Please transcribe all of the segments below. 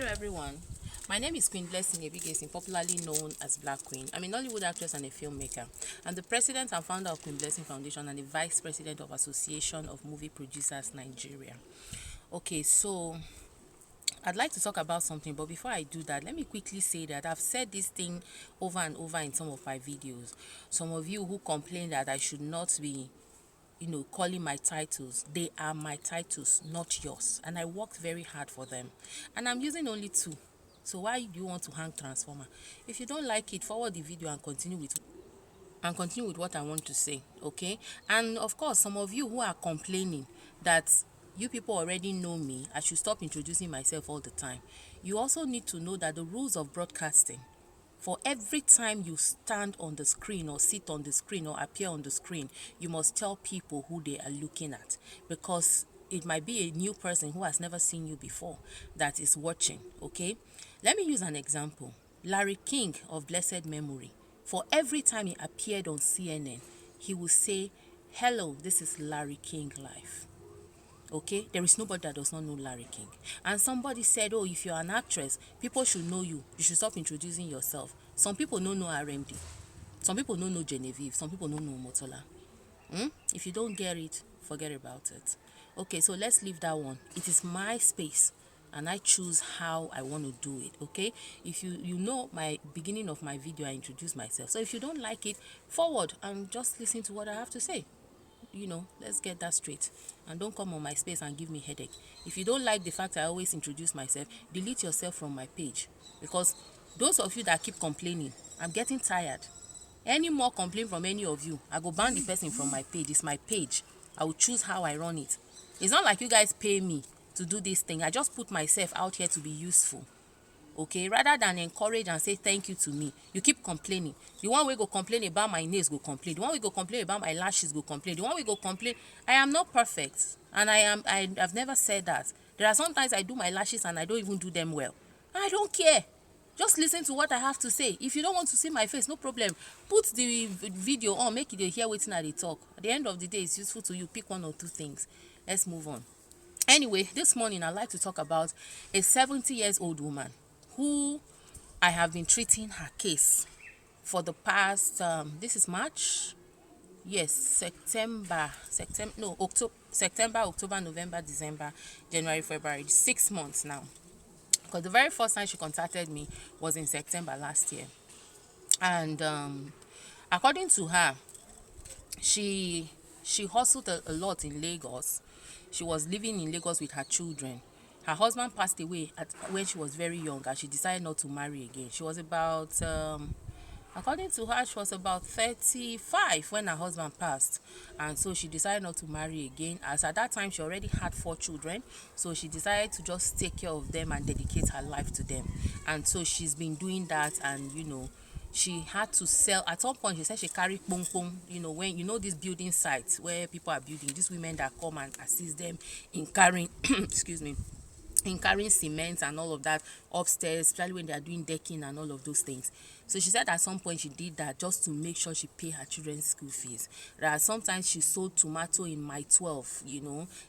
everyone. My name is Queen Blessing Ebigesin, popularly known as Black Queen. I'm a Nollywood actress and a filmmaker. I'm the president and founder of Queen Blessing Foundation and the vice president of Association of Movie Producers Nigeria. Okay, so I'd like to talk about something, but before I do that, let me quickly say that I've said this thing over and over in some of my videos. Some of you who complain that I should not be calling my titles, they are my titles, not yours, and I worked very hard for them, and I'm using only two. So why do you want to hang transformer? If you don't like it, forward the video and continue with what I want to say. Okay. And of course, some of you who are complaining that you people already know me, I should stop introducing myself all the time. You also need to know that the rules of broadcasting, for every time you stand on the screen or sit on the screen or appear on the screen, you must tell people who they are looking at, because it might be a new person who has never seen you before that is watching. Okay, let me use an example. Larry King of blessed memory, for every time he appeared on CNN, he will say, "Hello, this is Larry King live." Okay, there is nobody that does not know Larry King. And somebody said, oh, if you're an actress, people should know you. You should stop introducing yourself. Some people don't know RMD. Some people don't know Genevieve. Some people don't know Motola. If you don't get it, forget about it. Okay, so let's leave that one. It is my space and I choose how I want to do it. Okay, if you know my beginning of my video, I introduce myself. So if you don't like it, forward and just listen to what I have to say. Let's get that straight, and don't come on my space and give me headache. If you don't like the fact I always introduce myself, delete yourself from my page, because those of you that keep complaining, I'm getting tired. Any more complaint from any of you, I go ban the person from my page. It's my page. I will choose how I run it. It's not like you guys pay me to do this thing. I just put myself out here to be useful. Okay, rather than encourage and say thank you to me, you keep complaining. The one wey go complain about my nails go complain, the one wey go complain about my lashes go complain, the one wey go complain. I am not perfect, and I've never said that. There are sometimes I do my lashes and I don't even do them well. I don't care. Just listen to what I have to say. If you don't want to see my face, no problem. Put the video on, make you dey hear wetin I dey talk. At the end of the day, it's useful to you. Pick one or two things. Let's move on. Anyway, this morning I'd like to talk about a 70-year-old woman who I have been treating her case for the past this is March. Yes, September, October, November, December, January, February, 6 months now. Because the very first time she contacted me was in September last year. And according to her, she hustled a lot in Lagos. She was living in Lagos with her children. Her husband passed away when she was very young, and she decided not to marry again. She was about according to her, she was about 35 when her husband passed, and so she decided not to marry again, as at that time she already had 4 children. So she decided to just take care of them and dedicate her life to them. And so she's been doing that, and she had to sell. At some point she said she carried pong pong, when these building sites where people are building, these women that come and assist them in carrying excuse me, in carrying cement and all of that upstairs, especially when they are doing decking and all of those things. So she said at some point she did that just to make sure she pay her children's school fees. That sometimes she sold tomato in my 12.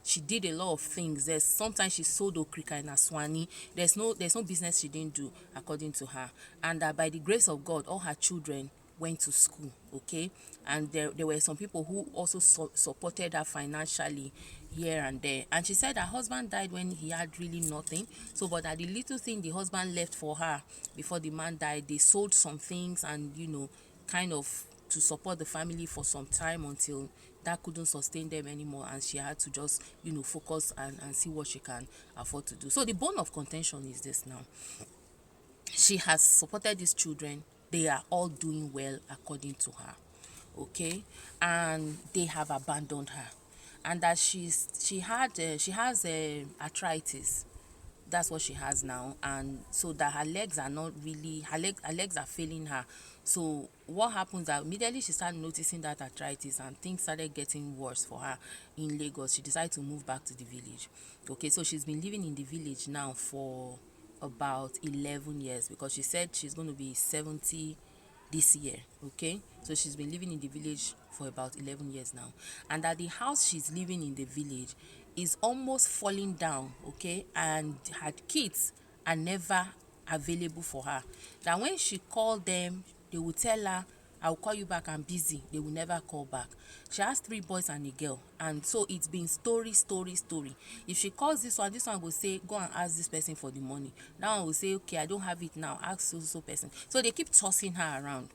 She did a lot of things. Sometimes she sold okrika in Aswani. There's no business she didn't do, according to her. And by the grace of God, all her children went to school. Okay, and there were some people who also supported her financially here and there. And she said her husband died when he had really nothing. So but that the little thing the husband left for her before the man died, they sold some things and kind of to support the family for some time until that couldn't sustain them anymore, and she had to just focus and see what she can afford to do. So the bone of contention is this now. She has supported these children. They are all doing well according to her. Okay, and they have abandoned her, and that she has arthritis. That's what she has now, and so that her legs are not really her legs are failing her. So what happens that immediately she started noticing that arthritis and things started getting worse for her in Lagos, she decided to move back to the village. Okay, so she's been living in the village now for about 11 years, because she said she's going to be 70 this year. Okay, so she's been living in the village for about 11 years now, and that the house she's living in the village is almost falling down. Okay, and her kids are never available for her. That when she called them, they will tell her, I'll call you back, I'm busy. They will never call back. She has 3 boys and a girl, and so it's been story. If she calls this one will say, go and ask this person for the money. That one will say, okay, I don't have it now, ask so person. So they keep tossing her around.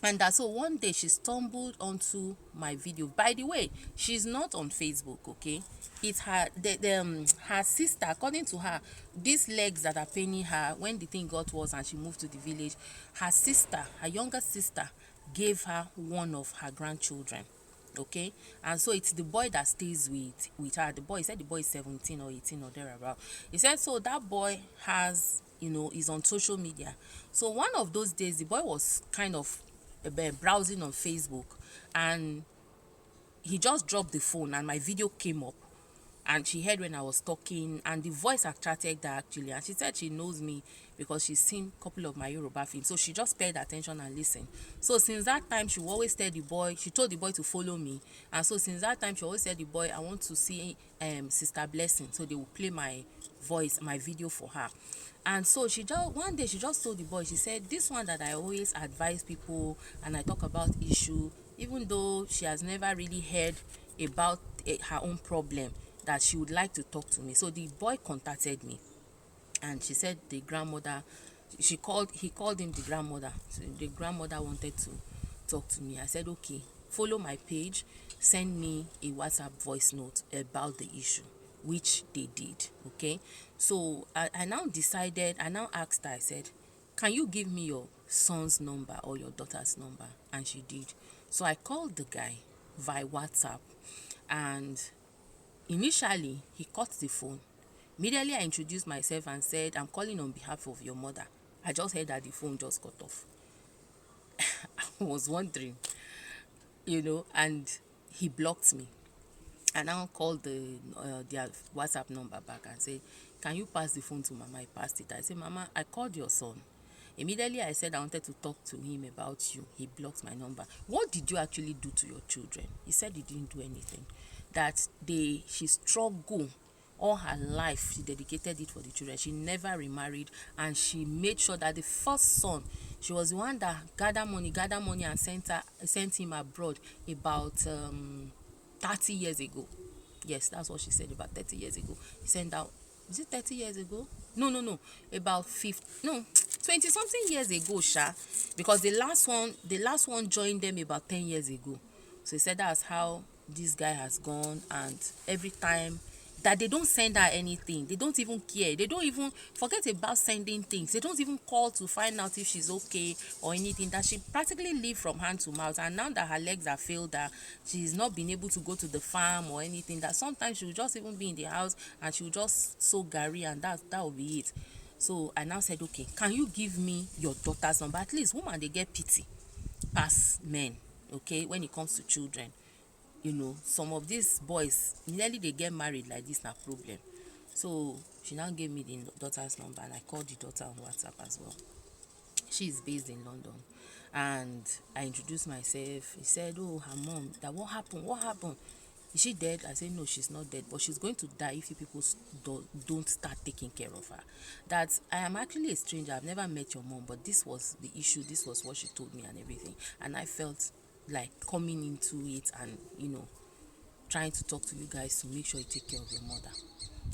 And that, so one day she stumbled onto my video. By the way, she's not on Facebook, okay? It's her her sister. According to her, these legs that are paining her, when the thing got worse and she moved to the village, her sister, her younger sister, gave her one of her grandchildren, okay? And so it's the boy that stays with her. The boy, he said the boy is 17 or 18 or thereabout. He said, so that boy has, is on social media. So one of those days, the boy was kind of browsing on Facebook, and he just dropped the phone and my video came up, and she heard when I was talking, and the voice attracted her actually, and she said she knows me because she's seen a couple of my Yoruba films, so she just paid attention and listened. So since that time, she will always tell the boy, she told the boy to follow me, and so since that time she always said the boy, I want to see Sister Blessing, so they will play my video for her. And so she just one day she just told the boy, she said, this one that I always advise people and I talk about issue, even though she has never really heard about her own problem, that she would like to talk to me. So the boy contacted me, and she said the grandmother, he called him the grandmother. So the grandmother wanted to talk to me. I said, okay, follow my page, send me a WhatsApp voice note about the issue, which they did. Okay, so I now asked her, I said, can you give me your son's number or your daughter's number? And she did. So I called the guy via WhatsApp, and initially he cut the phone. Immediately I introduced myself and said, I'm calling on behalf of your mother. I just heard that the phone just cut off. I was wondering, and he blocked me. I now called their WhatsApp number back and said, can you pass the phone to Mama? I passed it. I said, Mama, I called your son. Immediately I said I wanted to talk to him about you. He blocked my number. What did you actually do to your children? He said he didn't do anything. That she struggled all her life. She dedicated it for the children. She never remarried, and she made sure that the first son, she was the one that gathered money and sent him abroad about 30 years ago. Yes, that's what she said, about 30 years ago. He sent out, is it 30 years ago? No, about 20 something years ago, sha. Because the last one joined them about 10 years ago. So he said that's how this guy has gone, and every time that they don't send her anything, they don't even care, they don't even forget about sending things, they don't even call to find out if she's okay or anything, that she practically live from hand to mouth. And now that her legs are failed, that she's not been able to go to the farm or anything, that sometimes she will just even be in the house and she will just sow garri, and that will be it. So I now said, okay, can you give me your daughter's number? At least woman, they get pity pass men, okay, when it comes to children. Some of these boys, nearly they get married like this, na problem. So she now gave me the daughter's number, and I called the daughter on WhatsApp as well. She is based in London, and I introduced myself. He said, oh, her mom, that what happened, is she dead? I said, no, she's not dead, but she's going to die if you people don't start taking care of her. That I am actually a stranger, I've never met your mom, but this was the issue, this was what she told me and everything. And I felt like coming into it and trying to talk to you guys to make sure you take care of your mother.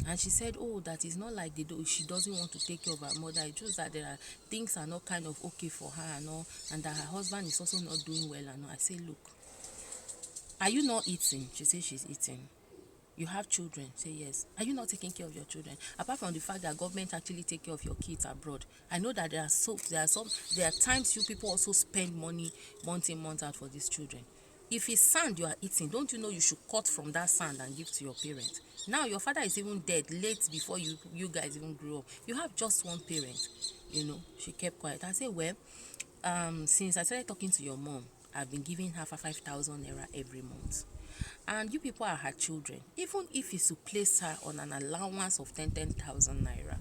And she said, oh, that is not like she doesn't want to take care of her mother. It's just that there are things are not kind of okay for her and all, and that her husband is also not doing well and all. I say, look, are you not eating? She says she's eating. You have children? Say yes. Are you not taking care of your children? Apart from the fact that government actually take care of your kids abroad, I know that there are times you people also spend money month in, month out for these children. If it's sand you are eating, don't you know you should cut from that sand and give to your parents? Now your father is even dead late before you guys even grew up. You have just one parent. She kept quiet. I said, well, since I started talking to your mom, I've been giving her 5,000 naira every month. And you people are her children. Even if it's to place her on an allowance of 10,000 naira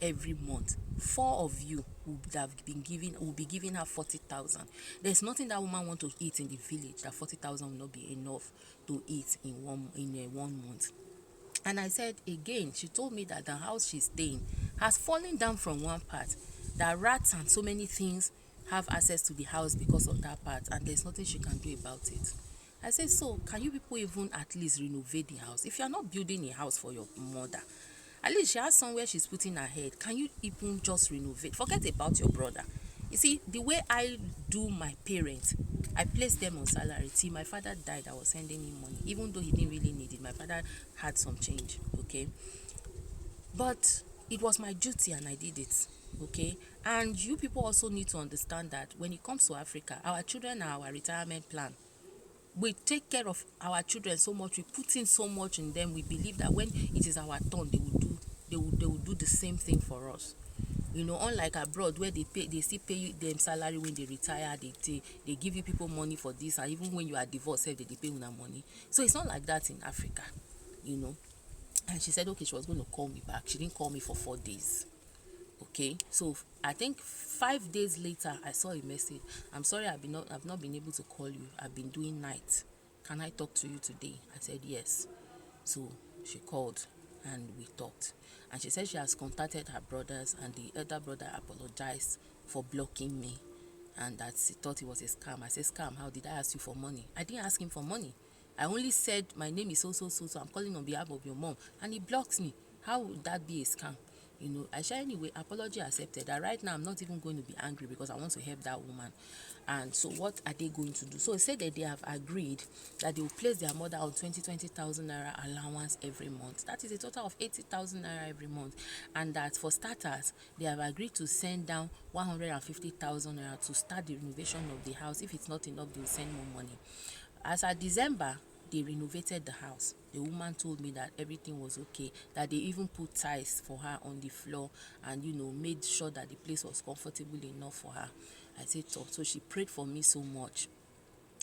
every month, 4 of you will be giving her 40,000. There's nothing that woman want to eat in the village that 40,000 will not be enough to eat in one month. And I said again, she told me that the house she's staying has fallen down from one part, that rats and so many things have access to the house because of that part, and there's nothing she can do about it. I said, so can you people even at least renovate the house? If you are not building a house for your mother, at least she has somewhere she's putting her head. Can you even just renovate? Forget about your brother. You see, the way I do my parents, I placed them on salary. Till my father died, I was sending him money. Even though he didn't really need it, my father had some change, okay? But it was my duty and I did it, okay? And you people also need to understand that when it comes to Africa, our children are our retirement plan. We take care of our children so much, we put in so much in them, we believe that when it is our turn, they will do the same thing for us. You know, unlike abroad where they still pay you them salary when they retire, they give you people money for this, and even when you are divorced, they pay you money. So it's not like that in Africa, you know. And she said, okay, she was going to call me back. She didn't call me for 4 days. Okay, so I think 5 days later, I saw a message. I'm sorry, I've not been able to call you. I've been doing night. Can I talk to you today? I said yes. So she called and we talked. And she said she has contacted her brothers, and the elder brother apologized for blocking me, and that he thought it was a scam. I said, scam? How did I ask you for money? I didn't ask him for money. I only said my name is so I'm calling on behalf of your mom, and he blocks me. How would that be a scam? You know, I said, anyway, apology accepted. That right now I'm not even going to be angry because I want to help that woman. And so what are they going to do? So he said that they have agreed that they will place their mother on 20,000 naira allowance every month. That is a total of 80,000 naira every month. And that for starters, they have agreed to send down 150,000 naira to start the renovation of the house. If it's not enough, they will send more money. As at December, they renovated the house. The woman told me that everything was okay, that they even put tiles for her on the floor and, you know, made sure that the place was comfortable enough for her. I said, so she prayed for me so much.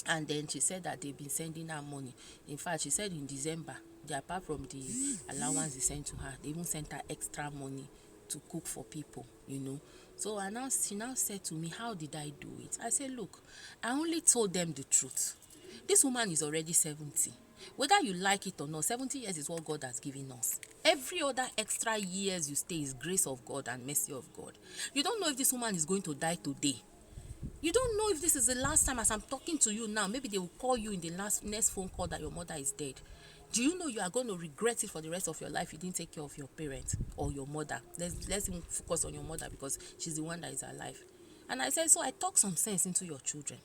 And then she said that they've been sending her money. In fact, she said in December, apart from the allowance they sent to her, they even sent her extra money to cook for people, you know. So she now said to me, how did I do it? I said, look, I only told them the truth. This woman is already 70. Whether you like it or not, 70 years is what God has given us. Every other extra years you stay is grace of God and mercy of God. You don't know if this woman is going to die today. You don't know if this is the last time. As I'm talking to you now, maybe they will call you in the next phone call that your mother is dead. Do you know you are going to regret it for the rest of your life? You didn't take care of your parents or your mother. Let's even focus on your mother because she's the one that is alive. And I said, so I talk some sense into your children.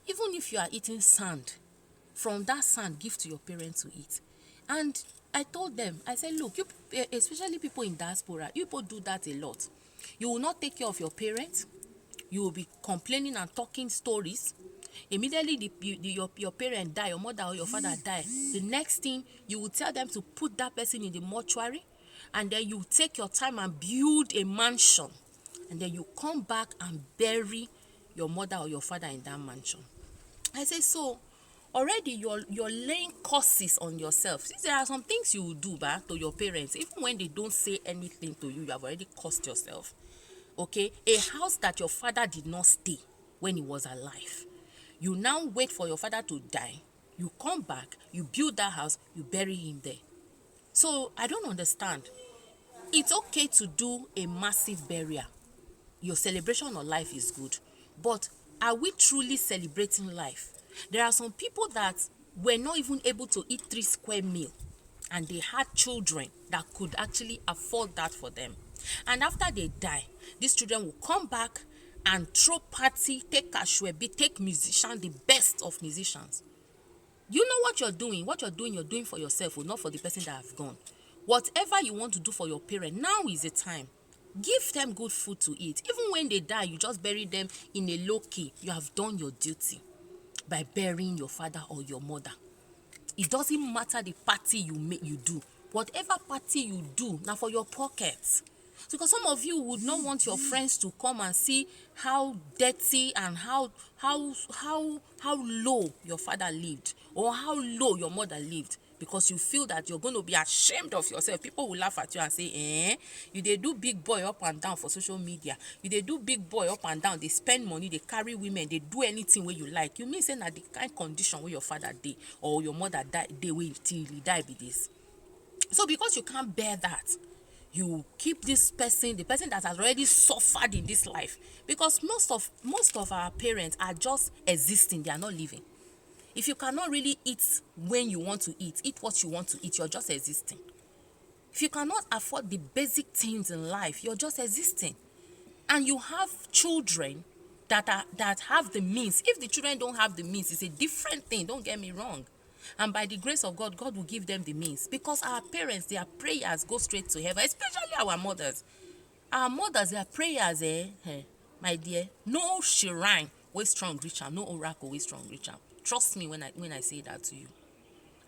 Even if you are eating sand, from that sand, give to your parents to eat. And I told them, I said, look, you, especially people in diaspora, you people do that a lot. You will not take care of your parents. You will be complaining and talking stories. Immediately your parent die, your mother or your father die, the next thing you will tell them to put that person in the mortuary, and then you take your time and build a mansion, and then you come back and bury your mother or your father in that mansion. I say, so already you're laying curses on yourself. See, there are some things you will do back to your parents, even when they don't say anything to you, you have already cursed yourself. Okay, a house that your father did not stay when he was alive, you now wait for your father to die, you come back, you build that house, you bury him there. So I don't understand. It's okay to do a massive burial. Your celebration of life is good, but are we truly celebrating life? There are some people that were not even able to eat 3 square meal, and they had children that could actually afford that for them. And after they die, these children will come back and throw party, take ashwebi, take musician, the best of musicians. You know what you're doing? What you're doing for yourself, or not for the person that have gone. Whatever you want to do for your parent, now is the time. Give them good food to eat. Even when they die, you just bury them in a low key. You have done your duty by burying your father or your mother. It doesn't matter the party you do. Whatever party you do, now for your pockets. Because some of you would not want your friends to come and see how dirty and how low your father lived, or how low your mother lived, because you feel that you're going to be ashamed of yourself. People will laugh at you and say, you they do big boy up and down for social media. You they do big boy up and down. They spend money, they carry women, they do anything where you like. You mean say that the kind condition where your father did or your mother died, they will till he die be this. So because you can't bear that, you keep this person, the person that has already suffered in this life, because most of our parents are just existing, they are not living. If you cannot really eat when you want to eat what you want to eat, you're just existing. If you cannot afford the basic things in life, you're just existing. And you have children that have the means. If the children don't have the means, it's a different thing, don't get me wrong. And by the grace of God, God will give them the means, because our parents, their prayers go straight to heaven, especially our mothers. Our mothers, their prayers, my dear, no shrine wey strong reach am, no oracle wey strong reach am. Trust me when I say that to you.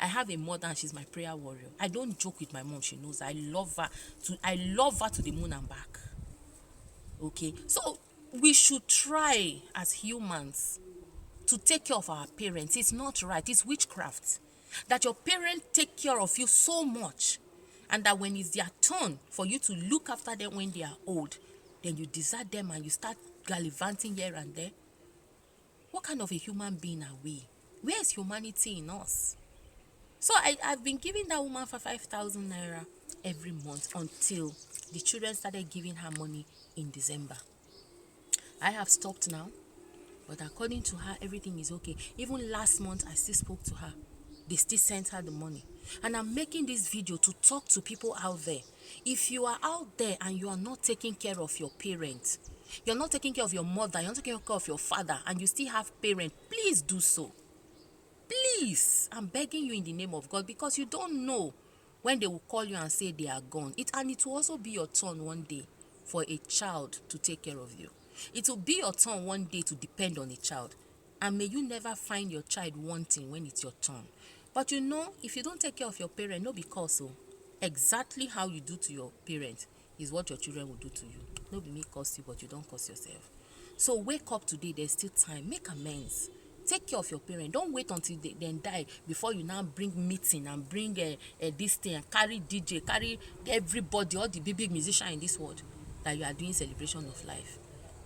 I have a mother and she's my prayer warrior. I don't joke with my mom, she knows. I love her to the moon and back. Okay, so we should try as humans to take care of our parents. It's not right, it's witchcraft. That your parents take care of you so much, and that when it's their turn for you to look after them when they are old, then you desert them and you start gallivanting here and there. What kind of a human being are we? Where is humanity in us? So I've been giving that woman for 5,000 naira every month until the children started giving her money in December. I have stopped now, but according to her, everything is okay. Even last month, I still spoke to her. They still sent her the money. And I'm making this video to talk to people out there. If you are out there and you are not taking care of your parents, you're not taking care of your mother, you're not taking care of your father, and you still have parents, please do so. Please, I'm begging you in the name of God, because you don't know when they will call you and say they are gone. And it will also be your turn one day for a child to take care of you. It will be your turn one day to depend on a child. And may you never find your child wanting when it's your turn. But if you don't take care of your parent, no, because so exactly how you do to your parents is what your children will do to you. No be me curse you, but you don't curse yourself. So wake up today, there's still time. Make amends. Take care of your parents. Don't wait until they then die before you now bring meeting and bring this thing and carry DJ, carry everybody, all the big musician in this world, that you are doing celebration of life.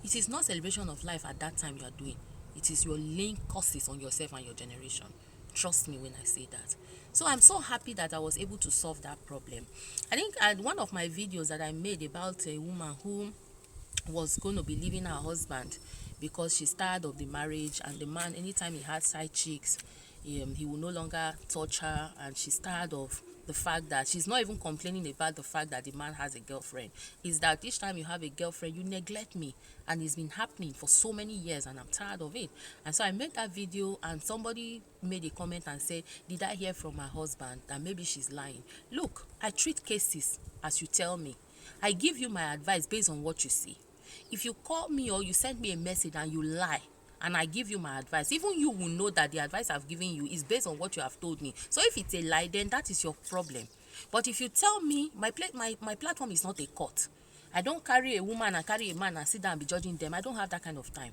It is not celebration of life at that time you are doing. It is your laying curses on yourself and your generation. Trust me when I say that. So I'm so happy that I was able to solve that problem. I think one of my videos that I made about a woman who was going to be leaving her husband because she's tired of the marriage, and the man, anytime he had side chicks, he will no longer touch her, and she's tired of the fact that she's not even complaining about the fact that the man has a girlfriend. Is that each time you have a girlfriend, you neglect me, and it's been happening for so many years, and I'm tired of it. And so I made that video, and somebody made a comment and said, did I hear from my husband that maybe she's lying? Look, I treat cases as you tell me. I give you my advice based on what you see. If you call me or you send me a message and you lie, and I give you my advice, even you will know that the advice I've given you is based on what you have told me. So if it's a lie, then that is your problem. But if you tell me, my platform is not a court. I don't carry a woman and carry a man and sit down and be judging them. I don't have that kind of time.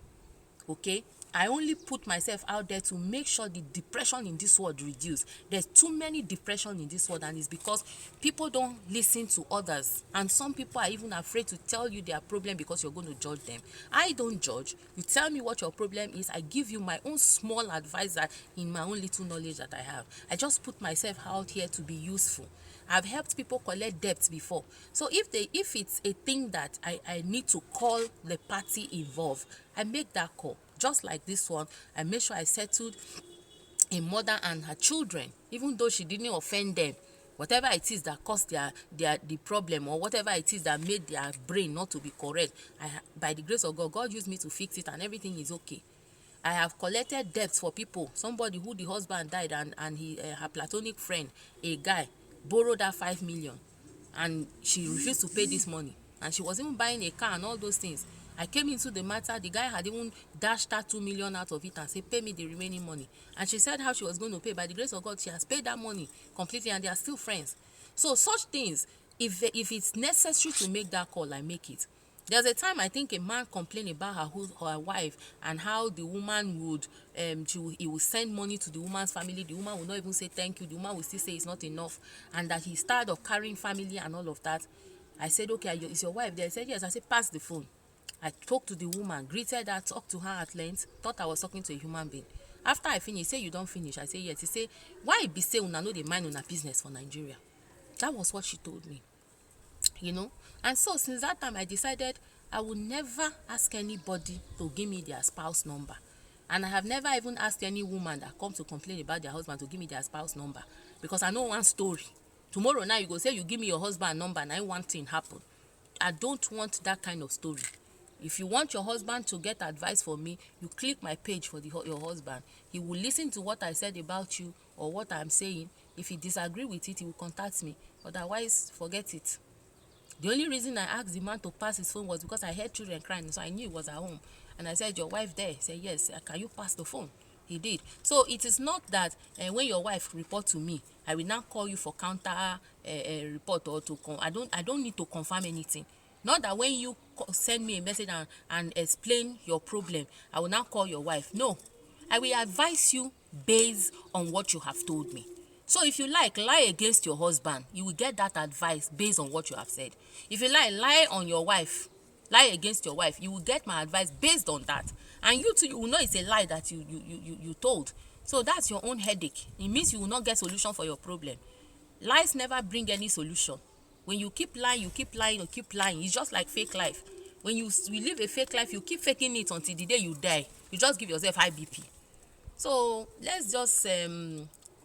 Okay, I only put myself out there to make sure the depression in this world reduce. There's too many depression in this world, and it's because people don't listen to others, and some people are even afraid to tell you their problem because you're going to judge them. I don't judge. You tell me what your problem is, I give you my own small advice that in my own little knowledge that I have. I just put myself out here to be useful. I've helped people collect debts before. So if it's a thing that I need to call the party involved, I make that call. Just like this one, I made sure I settled a mother and her children, even though she didn't offend them. Whatever it is that caused the problem, or whatever it is that made their brain not to be correct, by the grace of God, God used me to fix it, and everything is okay. I have collected debts for people. Somebody who the husband died, and her platonic friend, a guy, borrowed her 5 million, and she refused to pay this money, and she was even buying a car and all those things. I came into the matter. The guy had even dashed her 2 million out of it and said, pay me the remaining money. And she said how she was going to pay. By the grace of God, she has paid that money completely, and they are still friends. So such things, if it's necessary to make that call, I make it. There's a time I think a man complained about her wife, and how the woman would he would send money to the woman's family. The woman would not even say thank you. The woman will still say it's not enough, and that he's tired of carrying family and all of that. I said, okay, is your wife there? I said, yes. I said, pass the phone. I spoke to the woman, greeted her, talked to her at length, thought I was talking to a human being. After I finished, he said, you don't finish. I said, yes. He said, why be say una no dey mind una business for Nigeria? That was what she told me, And so since that time, I decided I would never ask anybody to give me their spouse number. And I have never even asked any woman that come to complain about their husband to give me their spouse number, because I know one story. Tomorrow now you go say you give me your husband number and one thing happen. I don't want that kind of story. If you want your husband to get advice from me, you click my page for your husband. He will listen to what I said about you or what I'm saying. If he disagree with it, he will contact me. Otherwise, forget it. The only reason I asked the man to pass his phone was because I heard children crying, so I knew he was at home. And I said, your wife there? He said, yes. Can you pass the phone? He did. So it is not that when your wife report to me, I will now call you for counter report or to I don't need to confirm anything. Not that when you send me a message and explain your problem, I will now call your wife. No, I will advise you based on what you have told me. So if you lie against your husband, you will get that advice based on what you have said. If you lie on your wife, lie against your wife, you will get my advice based on that. And you too, you will know it's a lie that you told. So that's your own headache. It means you will not get solution for your problem. Lies never bring any solution. When you keep lying, you keep lying. It's just like fake life. When you live a fake life, you keep faking it until the day you die. You just give yourself high BP. So let's just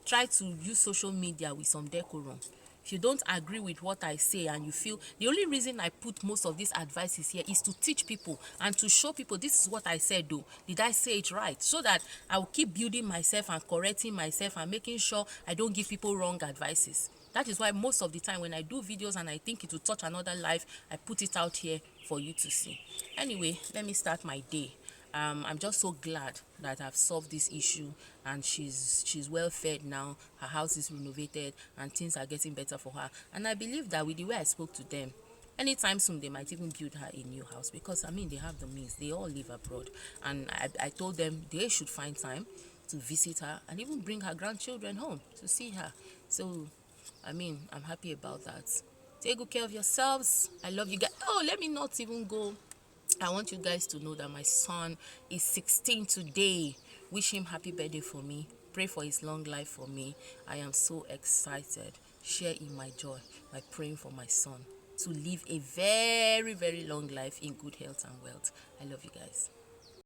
try to use social media with some decorum. If you don't agree with what I say and you feel, the only reason I put most of these advices here is to teach people and to show people this is what I said though. Did I say it right? So that I will keep building myself and correcting myself and making sure I don't give people wrong advices. That is why most of the time when I do videos and I think it will touch another life, I put it out here for you to see. Anyway, let me start my day. I'm just so glad that I've solved this issue and she's well fed now. Her house is renovated and things are getting better for her. And I believe that with the way I spoke to them, anytime soon they might even build her a new house, because I mean they have the means. They all live abroad, and I told them they should find time to visit her and even bring her grandchildren home to see her. So I mean, I'm happy about that. Take good care of yourselves. I love you guys. Oh, let me not even go. I want you guys to know that my son is 16 today. Wish him happy birthday for me. Pray for his long life for me. I am so excited. Share in my joy by praying for my son to live a very, very long life in good health and wealth. I love you guys.